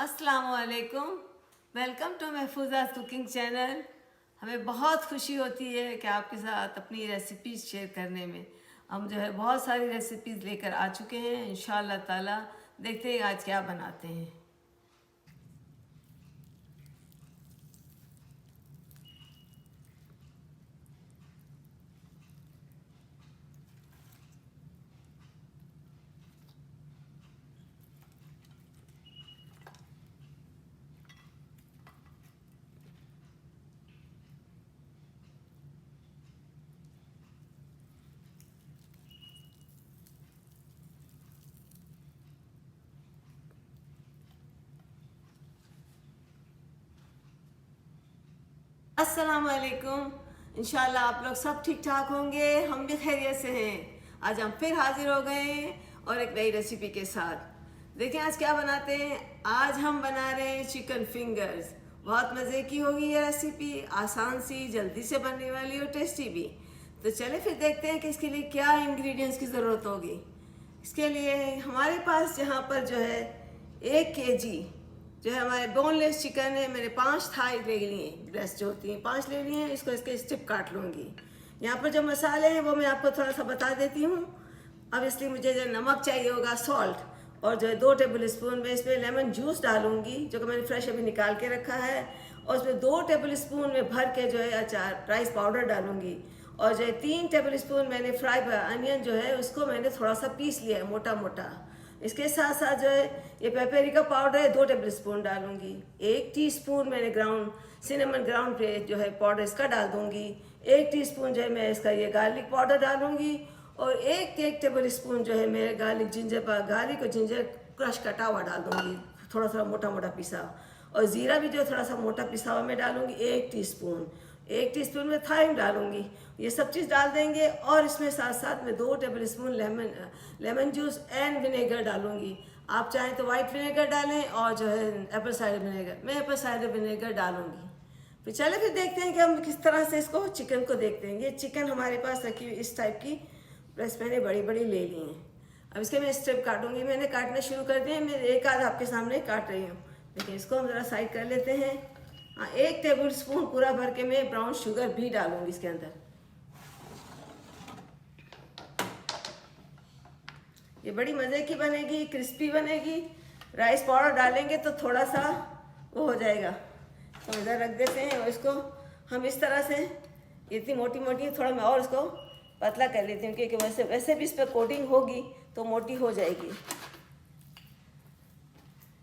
अस्सलामुअलैकुम। Welcome to Mahfuza's cooking channel. हमें बहुत खुशी होती है कि आपके साथ अपनी रेसिपीज़ शेयर करने में। हम जो है बहुत सारी रेसिपीज़ लेकर आ चुके हैं। इंशाअल्लाह ताला देखते हैं आज क्या बनाते हैं। अस्सलामुअलैकुम। इंशाअल्लाह आप लोग सब ठीक ठाक होंगे, हम भी खैरियत से हैं। आज हम फिर हाजिर हो गए हैं और एक नई रेसिपी के साथ। देखिए आज क्या बनाते हैं। आज हम बना रहे हैं चिकन फिंगर्स। बहुत मज़े की होगी ये रेसिपी, आसान सी, जल्दी से बनने वाली और टेस्टी भी। तो चले फिर देखते हैं कि इसके लिए क्या इंग्रेडिएंट्स की ज़रूरत होगी। इसके लिए हमारे पास यहाँ पर जो है 1 kg जो है हमारे बोनलेस चिकन है। मैंने 5 थाई ले लिए, ब्रेस्ट जो होती हैं 5 ले लिए हैं। इसको इसके स्टिप काट लूँगी। यहाँ पर जो मसाले हैं वो मैं आपको थोड़ा सा बता देती हूँ। अब इसलिए मुझे जो नमक चाहिए होगा, सॉल्ट, और जो है 2 टेबल स्पून में इसमें लेमन जूस डालूंगी जो कि मैंने फ्रेश अभी निकाल के रखा है। और उसमें 2 टेबल स्पून में भर के जो है अचार राइस पाउडर डालूंगी। और जो है 3 टेबल स्पून मैंने फ्राई अनियन जो है उसको मैंने थोड़ा सा पीस लिया है मोटा मोटा। इसके साथ साथ जो है ये पेपरिका पाउडर है 2 टेबल स्पून डालूंगी। 1 टीस्पून मैंने ग्राउंड सिनेमन ग्राउंड पे जो है पाउडर इसका डाल दूंगी। 1 टीस्पून जो है मैं इसका ये गार्लिक पाउडर डालूंगी। और एक टेबल स्पून जो है मैं गार्लिक और जिंजर क्रश कटा हुआ डाल दूंगी, थोड़ा सा मोटा मोटा पिसा। और ज़ीरा भी जो थोड़ा सा मोटा पिसा हुआ मैं डालूंगी 1 टीस्पून। 1 टीस्पून में थाइम डालूंगी। ये सब चीज़ डाल देंगे। और इसमें साथ साथ में 2 table spoon lemon juice and vinegar डालूंगी। आप चाहें तो वाइट विनेगर डालें और जो है एप्पल साइडर विनेगर, मैं एप्पल साइडर विनेगर डालूंगी। फिर चले फिर देखते हैं कि हम किस तरह से इसको चिकन को देखते हैं। ये चिकन हमारे पास रखी हुई इस टाइप की ब्रेस्ट मैंने बड़ी बड़ी ले ली हैं। अब इसके मैं स्टेप काटूंगी। मैंने काटने शुरू कर दिए, मैं एक आध आपके सामने काट रही हूँ। देखिए इसको हम ज़रा साइड कर लेते हैं। हाँ, 1 टेबल स्पून पूरा भर के मैं ब्राउन शुगर भी डालूंगी इसके अंदर। ये बड़ी मज़े की बनेगी, क्रिस्पी बनेगी। राइस पाउडर डालेंगे तो थोड़ा सा वो हो जाएगा। तो इधर रख देते हैं। और इसको हम इस तरह से, इतनी मोटी मोटी, थोड़ा मैं और इसको पतला कर लेती हूँ क्योंकि वैसे वैसे भी इस पर कोटिंग होगी तो मोटी हो जाएगी।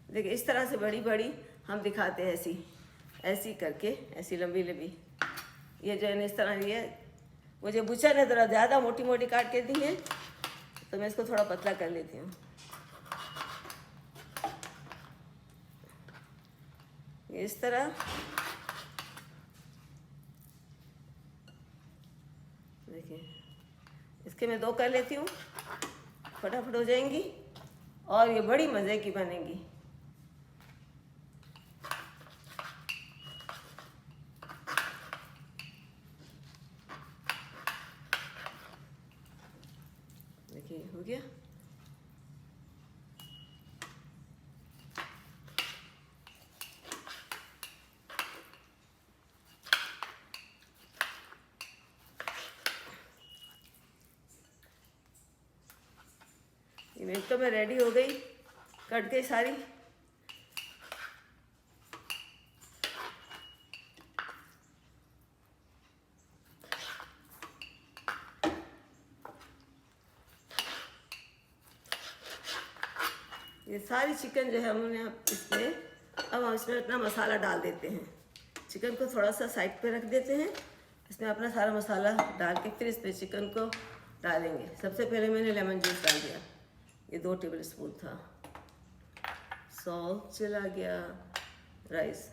देखिए इस तरह से बड़ी बड़ी हम दिखाते हैं, ऐसी ऐसी करके, ऐसी लंबी लंबी। ये जो है इस तरह, ये मुझे बुचा ने ज़रा ज़्यादा मोटी मोटी काट के दी है तो मैं इसको थोड़ा पतला कर लेती हूँ। इस तरह देखिए, इसके मैं 2 कर लेती हूँ, फटाफट हो जाएंगी और ये बड़ी मज़े की बनेगी। देखिए हो गया। ये मेरी तो मैं रेडी हो गई, कट गई सारी। ये सारी चिकन जो है हमने इसमें, अब हम इसमें अपना मसाला डाल देते हैं। चिकन को थोड़ा सा साइड पे रख देते हैं, इसमें अपना सारा मसाला डाल के फिर इस पर चिकन को डालेंगे। सबसे पहले मैंने लेमन जूस डाल दिया, ये 2 टेबल स्पून था। सॉल्ट चला गया, राइस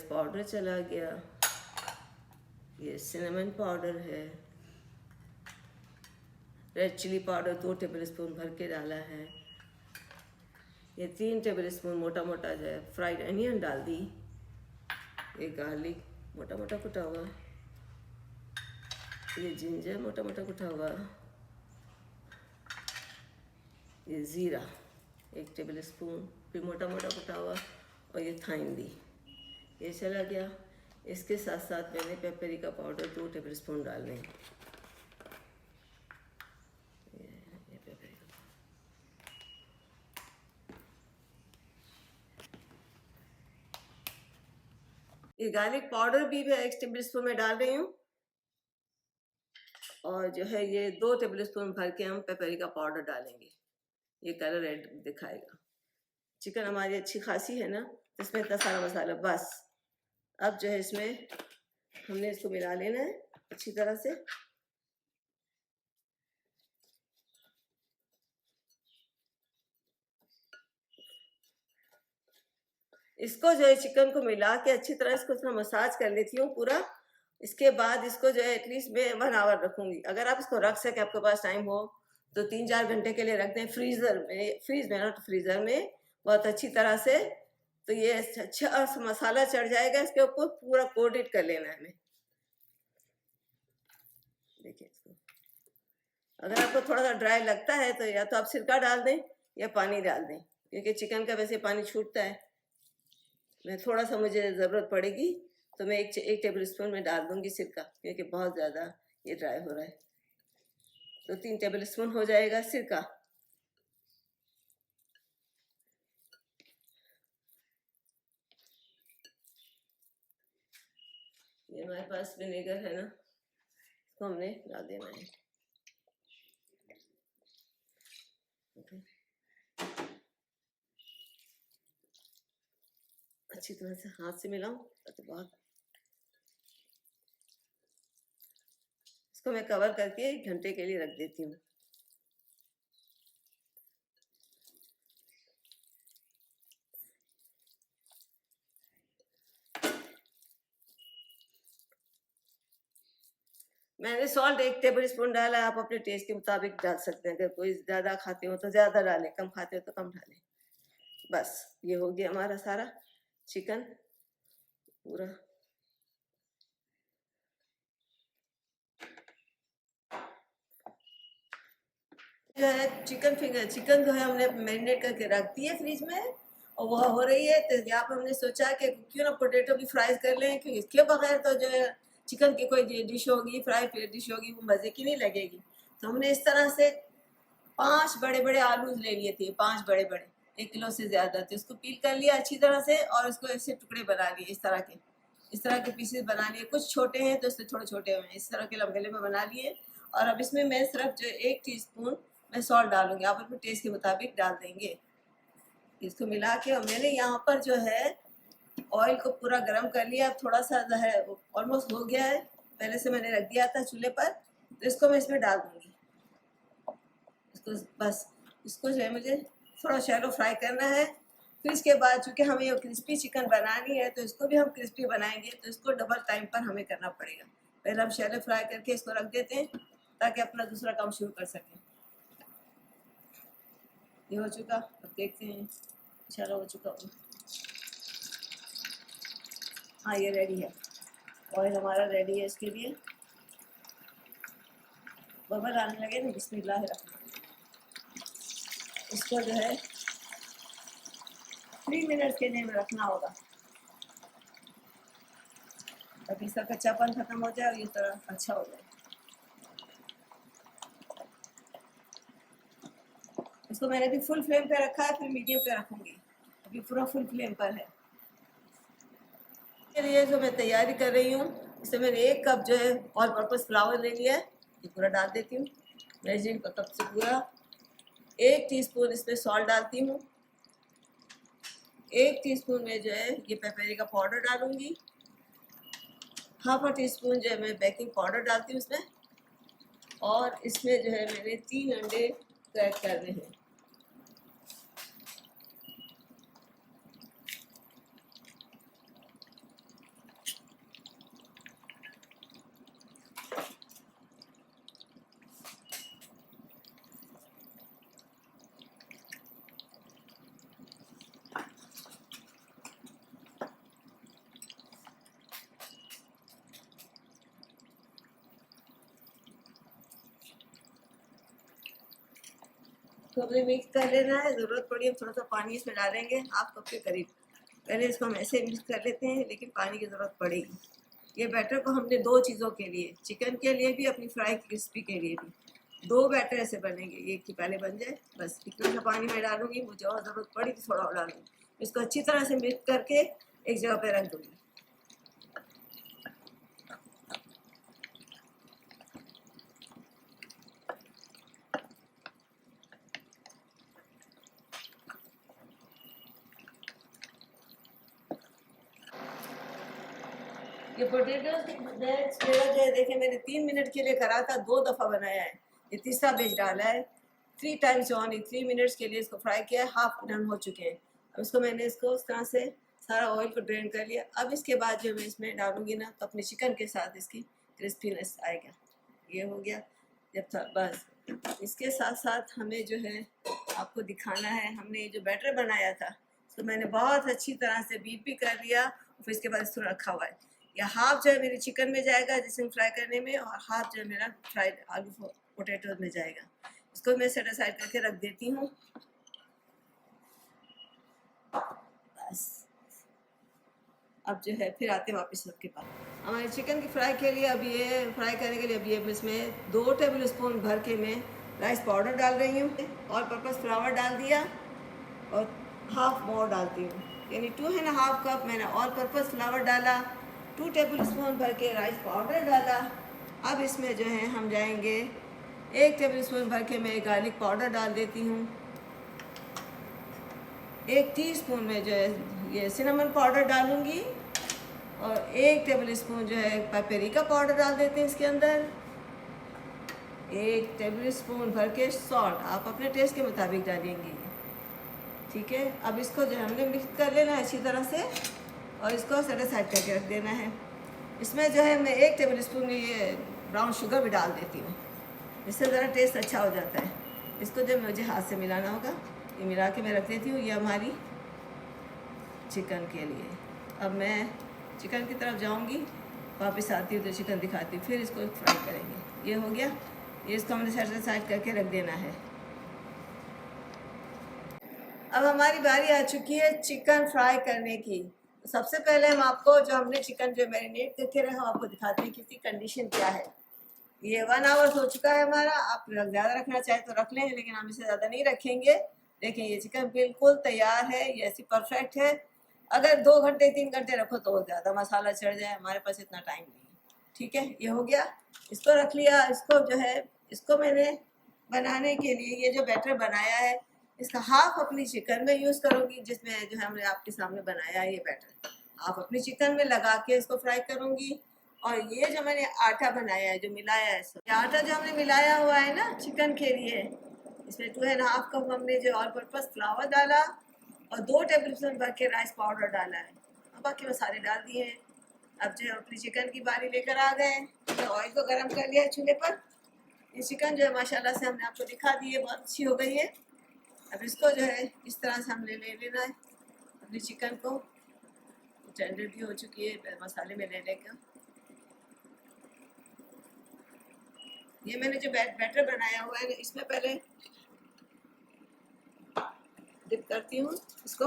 पाउडर चला गया, ये सिनेमन पाउडर है, red chilli powder 2 tablespoon भर के डाला है। ये 3 टेबल स्पून मोटा मोटा जो है फ्राइड अनियन डाल दी। ये गार्लिक मोटा मोटा कुटा हुआ, ये जिंजर मोटा मोटा कुटा हुआ, ये ज़ीरा 1 टेबल स्पून, फिर मोटा मोटा कुटा हुआ, और ये थाइम दी, ये चला गया। इसके साथ साथ मैंने पेपरिका पाउडर 2 टेबल स्पून डालने हैं। ये पेपरिका, ये गार्लिक पाउडर भी मैं 1 टेबल स्पून में डाल रही हूँ, और जो है ये 2 टेबल स्पून भर के हम पेपरिका पाउडर डालेंगे, ये कलर रेड दिखाएगा। चिकन हमारी अच्छी खासी है ना, तो इसमें इतना सारा मसाला बस। अब जो है इसमें हमने इसको मिला लेना है अच्छी तरह से। इसको जो है चिकन को मिला के अच्छी तरह इसको थोड़ा मसाज कर लेती हूँ पूरा। इसके बाद इसको जो है एटलीस्ट मैं 1 आवर रखूँगी। अगर आप इसको रख सके, आपके पास टाइम हो, तो 3-4 घंटे के लिए रख दें फ्रीज़र में, नॉट फ्रीज़र में, बहुत अच्छी तरह से। तो ये अच्छा मसाला चढ़ जाएगा इसके ऊपर, पूरा कोटेड कर लेना है हमें। देखिए इसको, अगर आपको थोड़ा सा ड्राई लगता है तो या तो आप सिरका डाल दें या पानी डाल दें, क्योंकि चिकन का वैसे पानी छूटता है। मैं थोड़ा सा, मुझे ज़रूरत पड़ेगी तो मैं एक टेबल स्पून में डाल दूंगी सिरका, क्योंकि बहुत ज़्यादा ये ड्राई हो रहा है। तो 3 टेबल स्पून हो जाएगा सिरका। ये हमारे पास विनेगर है ना, तो हमने डाल देना है। अच्छी तरह से हाथ से मिलाऊं तो बहुत। इसको मैं कवर करके 1 घंटे के लिए रख देती हूँ। मैंने सॉल्ट 1 टेबल स्पून डाला, आप अपने टेस्ट के मुताबिक डाल सकते हैं। अगर कोई ज़्यादा खाते हो तो ज़्यादा डालें, कम खाते हो तो कम डालें। बस ये हो गया हमारा सारा चिकन पूरा। जो है चिकन जो है हमने मैरिनेट करके रख दी है फ्रिज में, और वह हो रही है। तो यहाँ पर हमने सोचा कि क्यों ना पोटैटो भी फ्राई कर लें, क्योंकि इसके बगैर तो जो है चिकन की कोई डिश होगी, फ्राई डिश होगी, वो मज़े की नहीं लगेगी। तो हमने इस तरह से 5 बड़े बड़े आलू ले लिए थे, 5 बड़े बड़े, 1 किलो से ज़्यादा थे। उसको पील कर लिया अच्छी तरह से, और इसको ऐसे टुकड़े बना लिए, इस तरह के पीसेस बना लिए। कुछ छोटे हैं तो इससे थोड़े छोटे हुए हैं, इस तरह के लम्बे लम्बे बना लिए। और अब इसमें मैं सिर्फ जो 1 टीस्पून मैं सॉल्ट डालूंगी, आप अपने टेस्ट के मुताबिक डाल देंगे। इसको मिला के, और मैंने यहाँ पर जो है ऑयल को पूरा गर्म कर लिया। थोड़ा सा जो है ऑलमोस्ट हो गया है, पहले से मैंने रख दिया था चूल्हे पर। तो इसको मैं इसमें डाल दूँगी। इसको बस, इसको जो है मुझे थोड़ा शैलो फ्राई करना है। फिर इसके बाद चूँकि हमें ये क्रिस्पी चिकन बनानी है, तो इसको भी हम क्रिस्पी बनाएंगे, तो इसको डबल टाइम पर हमें करना पड़ेगा। पहले हम शैलो फ्राई करके इसको रख देते हैं, ताकि अपना दूसरा काम शुरू कर सकें। ये हो चुका, अब देखते हैं। चलो हो चुका। हाँ ये रेडी है, ऑयल हमारा रेडी है। इसके लिए बबल आने लगे ना, बिस्मिल्लाह रखना। इसको जो है 3 मिनट के लिए रखना होगा, ताकि इसका कच्चापन खत्म हो जाए और ये तरह अच्छा हो जाए। इसको मैंने अभी फुल फ्लेम पे रखा है, फिर मीडियम पे रखूँगी। अभी पूरा फुल फ्लेम पर है। के लिए जो मैं तैयारी कर रही हूँ, इसमें मैंने 1 कप जो है ऑल पर्पस फ्लावर ले लिया है, ये पूरा डाल देती हूँ। मेजरिंग का कप से पूरा 1 टीस्पून इसमें सॉल्ट डालती हूँ। 1 टीस्पून में जो है ये पेपरिका पाउडर डालूँगी। हाफ अ टीस्पून जो है मैं बेकिंग पाउडर डालती हूँ इसमें। और इसमें जो है मैंने 3 अंडे क्रैक करने हैं। इसको हमें मिक्स कर लेना है। ज़रूरत पड़ी हम थोड़ा सा पानी इसमें डालेंगे, हाफ कप के करीब। पहले इसको हम ऐसे मिक्स कर लेते हैं, लेकिन पानी की ज़रूरत पड़ेगी। ये बैटर को हमने दो चीज़ों के लिए, चिकन के लिए भी, अपनी फ्राई क्रिस्पी के लिए भी, दो बैटर ऐसे बनेंगे। ये कि पहले बन जाए, बस इतना सा पानी मैं डालूंगी, मुझे और ज़रूरत पड़ी तो थोड़ा और डालूंगी। इसको अच्छी तरह से मिक्स करके एक जगह पे रख दूँगी। ये पोटैटो बैच मेरा जो है, देखिए मैंने 3 मिनट के लिए करा था, 2 दफ़ा बनाया है। ये तीसरा बैच डाला है। 3 टाइम्स ऑन 3 मिनट्स के लिए इसको फ्राई किया है। हाफ डन हो चुके हैं। अब इसको मैंने इसको उस तरह से सारा ऑयल को ड्रेन कर लिया। अब इसके बाद जो मैं इसमें डालूंगी ना, तो अपने चिकन के साथ इसकी क्रिस्पीनेस आएगा। ये हो गया जब था बस। इसके साथ साथ हमें जो है आपको दिखाना है, हमने ये जो बैटर बनाया था, तो मैंने बहुत अच्छी तरह से बीट भी कर लिया। फिर इसके बाद इसको रखा हुआ है। या हाफ जो है मेरी चिकन में जाएगा जिसे फ्राई करने में, और हाफ जो है मेरा फ्राइड आलू पोटैटोज में जाएगा। इसको मैं सेट असाइड करके रख देती हूँ। बस अब जो है फिर आते हैं वापस सबके पास। हमारे चिकन की फ्राई के लिए, अब ये फ्राई करने के लिए, अब ये इसमें 2 टेबल स्पून भर के मैं राइस पाउडर डाल रही हूँ। ऑल पर्पज़ फ्लावर डाल दिया और हाफ मोर डालती हूँ, यानी 2.5 कप मैंने ऑल पर्पज़ फ्लावर डाला। 2 टेबल स्पून भर के राइस पाउडर डाला। अब इसमें जो है हम जाएंगे 1 टेबल स्पून भर के मैं गार्लिक पाउडर डाल देती हूँ। 1 टीस्पून में जो है ये सिनेमन पाउडर डालूँगी, और 1 टेबल स्पून जो है पेपरिका पाउडर डाल देते हैं इसके अंदर। 1 टेबल स्पून भर के सॉल्ट, आप अपने टेस्ट के मुताबिक डालेंगे, ठीक है। अब इसको जो हमने मिक्स कर लेना है अच्छी तरह से, और इसको सेट साइड करके रख देना है। इसमें जो है मैं 1 टेबल स्पून ये ब्राउन शुगर भी डाल देती हूँ, इससे ज़रा टेस्ट अच्छा हो जाता है। इसको जब मुझे हाथ से मिलाना होगा, ये मिला के मैं रख देती हूँ। ये हमारी चिकन के लिए। अब मैं चिकन की तरफ जाऊँगी, वापस आती हूँ तो चिकन दिखाती हूँ, फिर इसको फ्राई करेंगे। ये हो गया, ये इसको हमने सेट साइड करके रख देना है। अब हमारी बारी आ चुकी है चिकन फ्राई करने की। सबसे पहले हम आपको जो हमने चिकन जो मैरिनेट करके रखा, आपको दिखाते हैं कि इसकी कंडीशन क्या है। ये 1 आवर हो चुका है हमारा। आप ज़्यादा रखना चाहे तो रख लें, लेकिन हम इसे ज़्यादा नहीं रखेंगे। देखिए ये चिकन बिल्कुल तैयार है, ये ऐसी परफेक्ट है। अगर 2 घंटे 3 घंटे रखो तो ज़्यादा मसाला चढ़ जाए, हमारे पास इतना टाइम नहीं है, ठीक है। ये हो गया, इसको रख लिया। इसको जो है, इसको मैंने बनाने के लिए ये जो बैटर बनाया है, इसका हाफ अपनी चिकन में यूज़ करूँगी, जिसमें जो है हमने आपके सामने बनाया है ये बैटर, हाफ अपनी चिकन में लगा के इसको फ्राई करूँगी। और ये जो मैंने आटा बनाया है, जो मिलाया है, ये आटा जो हमने मिलाया हुआ है ना चिकन के लिए, इसमें 2.5 कप हमने जो ऑल पर्पज़ फ्लावर डाला, और 2 टेबल स्पून भर के राइस पाउडर डाला है, और बाकी मसाले डाल दिए हैं। अब जो है अपनी चिकन की बारी लेकर आ गए, तो ऑयल को गर्म कर लिया है चूल्हे पर। ये चिकन जो है माशाल्लाह से हमने आपको दिखा दी है, बहुत अच्छी हो गई है। अब इसको जो है इस तरह से हमने ले लेना है अपनी चिकन को। टेंडर भी हो चुकी है, मसाले में ले लेकर ये मैंने जो बैटर बनाया हुआ है, इसमें पहले डिप करती हूँ इसको।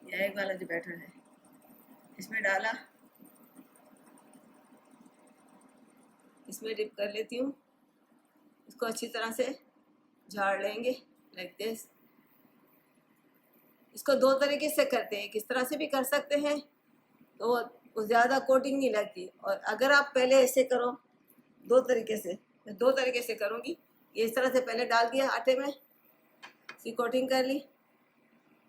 ये एक वाला जो बैटर है इसमें डाला, इसमें डिप कर लेती हूँ। इसको अच्छी तरह से झाड़ लेंगे लाइक दिस। इसको 2 तरीके से करते हैं, किस तरह से भी कर सकते हैं, तो ज़्यादा कोटिंग नहीं लगती। और अगर आप पहले ऐसे करो, 2 तरीके से, मैं 2 तरीके से करूँगी। ये इस तरह से पहले डाल दिया आटे में, इसकी कोटिंग कर ली,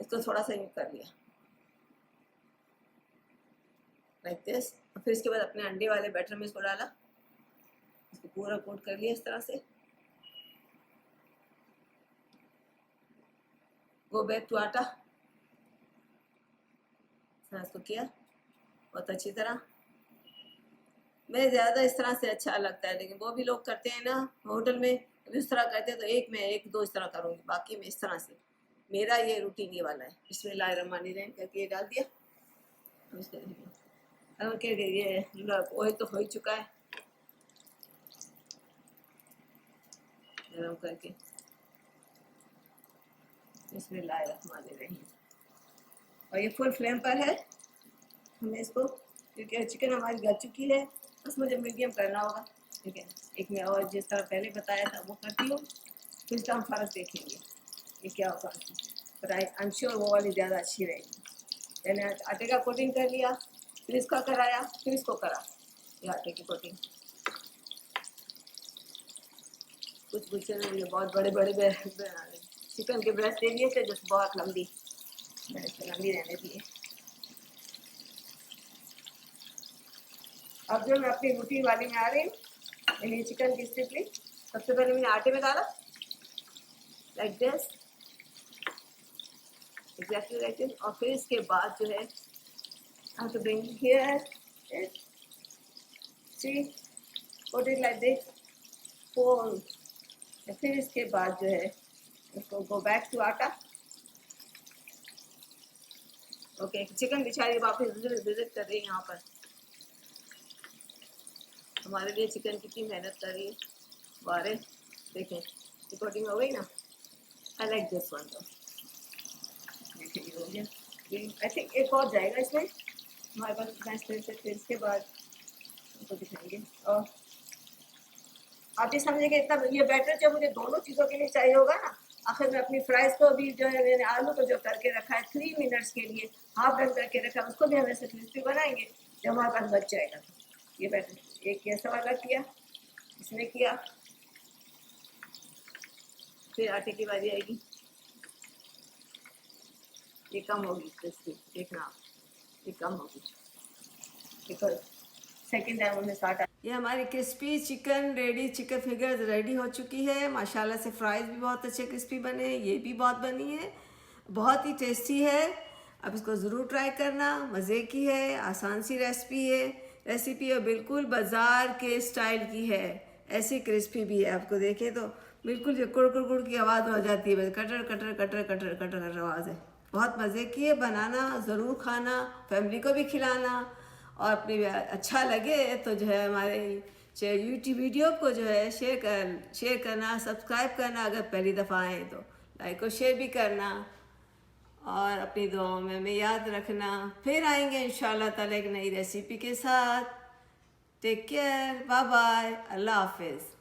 इसको थोड़ा सा यूँ कर लिया लाइक दिस। और फिर इसके बाद अपने अंडे वाले बैटर में इसको डाला, इसको पूरा कोट कर लिया इस तरह से। गो बैक टू आटा, इसको किया बहुत अच्छी तरह। मैं ज़्यादा इस तरह से अच्छा लगता है, लेकिन वो भी लोग करते हैं ना होटल में, इस तरह करते हैं, तो एक मैं 1-2 इस तरह करूँगी, बाकी मैं इस तरह से। मेरा ये रूटीन ये वाला है। बिस्मिल्लाहिर्रहमानिर्रहीम करके ये डाल दिया। अब इसको ये ऑयल तो हो ही चुका है। गरम करके। बिस्मिल्लाहिर्रहमानिर्रहीम। और ये फुल फ्लेम पर है। हमें इसको, क्योंकि चिकन हमारी गल चुकी है, बस मुझे मीडियम करना होगा। ठीक है, एक मैं और जिस तरह पहले बताया था वो करती हूँ, फिर इसका हम फ़र्क देखेंगे ये क्या होगा। पर आई एम श्योर वो वाली ज़्यादा अच्छी रहेगी। मैंने आटे का कोटिंग कर लिया, फिर इसका कराया, फिर इसको करा, ये आटे की कोटिंग। कुछ बच्चे ने बहुत बड़े बड़े चिकन के ब्रेस्ट दे दिए थे, जो बहुत लंबी, मैंने तो लंबी रहने दी। अब जो मैं अपनी रूटीन वाली में आ रही हूँ, मैंने चिकन की स्ट्रिप ली। सबसे पहले मैंने आटे में डाला, like this, exactly like this. और फिर इसके बाद जो है I have to bring here, see, put it like this, fold। फिर इसके बाद जो है इसको गो बैक टू आटा। ओके, चिकन बेचारी वापस विजिट कर रही है यहाँ पर, हमारे लिए चिकन कितनी मेहनत कर रही है। बारे देखें, रिकॉर्डिंग हो गई ना। आई लाइक दिस वन तो, देखिए हो गया। आई थिंक एक और जाएगा इसमें हमारे पास मैच से। फिर इसके बाद उनको दिखाएंगे। और आप ये समझेंगे इतना ये बैटर जो मुझे दोनों चीज़ों के लिए चाहिए होगा ना। आखिर में अपनी फ्राइज़ को भी जो है, मैंने आलू को जो करके रखा है 3 मिनट्स के लिए हाफ डन करके रखा है, उसको भी हम ऐसे क्रिस्पी बनाएंगे जब हमारे पास बच जाएगा। ये बैटर एक ऐसा वाला किया, इसमें किया, फिर आटे की बारी आएगी, ये कम होगी क्रिस्पी, देखना आप, ये कम होगी। देखो सेकेंड टाइम हमने स्टार्ट। ये हमारी crispy chicken ready, chicken finger ready हो चुकी है माशाल्लाह से। फ्राइज़ भी बहुत अच्छे क्रिस्पी बने, ये भी बहुत बनी है, बहुत ही टेस्टी है। अब इसको ज़रूर ट्राई करना, मज़े की है, आसान सी रेसिपी है, बिल्कुल बाज़ार के स्टाइल की है। ऐसी क्रिस्पी भी है, आपको देखें तो बिल्कुल जो कुड़ कुड़ कुड़ की आवाज़ हो जाती है, बस cutter cutter cutter cutter cutter cutter आवाज़ है। बहुत मज़े की है, बनाना ज़रूर, खाना, फैमिली को भी खिलाना। और अपने अच्छा लगे तो जो है हमारे यूट्यूब वीडियो को जो है शेयर करना, सब्सक्राइब करना, अगर पहली दफ़ा आए तो लाइक और शेयर भी करना। और अपनी दुआओं में हमें याद रखना। फिर आएंगे इंशाल्लाह ताला एक नई रेसिपी के साथ। टेक केयर, बाय बाय, अल्लाह हाफिज़।